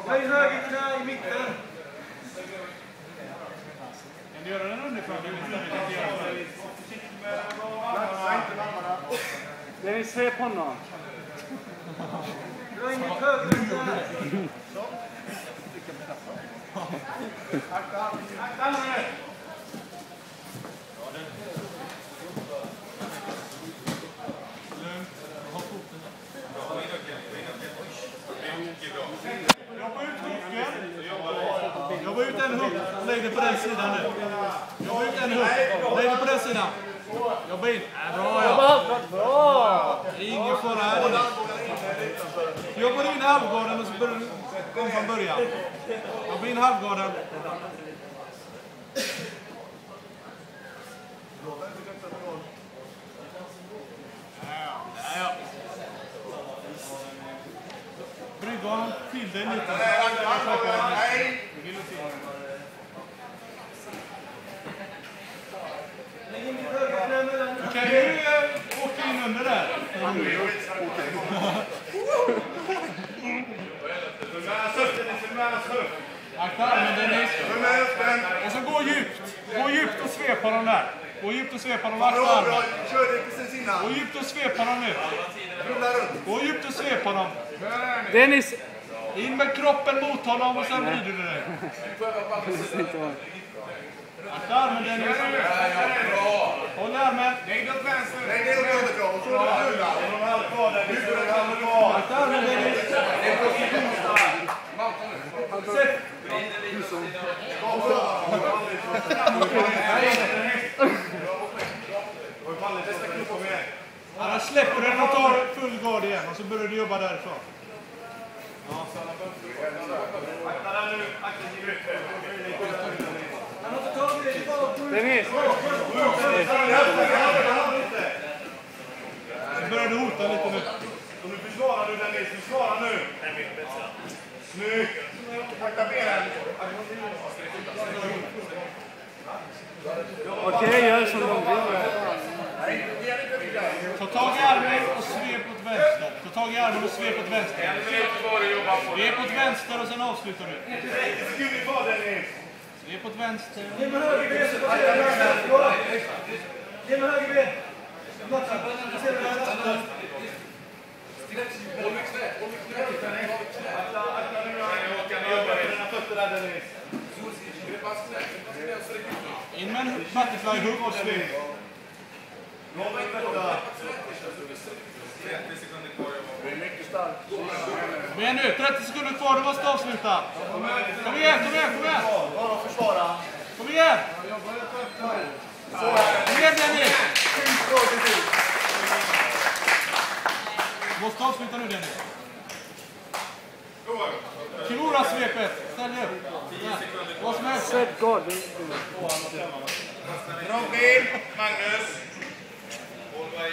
Höj höger knä i mitten. Kan du göra den underifrån? Dennis, svep honom. Dra in ditt höger knä. Akta nu! Lugnt. Ha foten. Jobba ut hooken. Jobba ut en hook. Lägg det på den sidan nu. Jobba ut en hook. Lägg det på den sidan. Jobba in. Bra, ja. Bra! Ingen fara här inne. Jobba in halvgarden och så börjar du kom från början. Jobba in halvgarden. Ja. Bryggan till dig lite. Lägg in ditt höger knä mellan. Du kan ju åka in under där. Akta armen Dennis. Och så gå djupt. Gå djupt och svepa dem där. Gå djupt och svepa dem. Akta armen. Gå djupt och svepa dem nu. Gå djupt och svepa dem. Dennis! In med kroppen mot honom och sen vrider du dig. Akta armen Dennis. Håll armen. Lägg upp vänster. Akta armen Dennis. Sätt. Annars släpper du den och tar full gard igen och så börjar du jobba därifrån. Dennis! Så börjar du hota lite nu. Och nu försvarar du Dennis. Försvara nu. Snyggt. Akta benen. Okej, gör som de vill. Ta tag i armen och svep åt vänster. Ta tag i armen och svep åt vänster. Svep åt vänster och sen avslutar du. 30 sekunder kvar Dennis. Svep åt vänster. Ge med höger ben så får jag vänster. Ge med höger ben. Matcha. Ser du vänster? Håll med knä. Akta nu. Jobba med dina fötter där Dennis. In med en butterfly hook och svep. Jobba in fötter. 30 sekunder kvar. Det är mycket starkt. Kom igen nu, 30 sekunder kvar, du måste avsluta. Kom igen. Bara försvara. Kom igen. Kom igen Dennis. Måste avsluta nu Dennis. Kimura svepet. Ställ upp. Vad som helst. Sätt gard. Robin, Magnus. Håll i.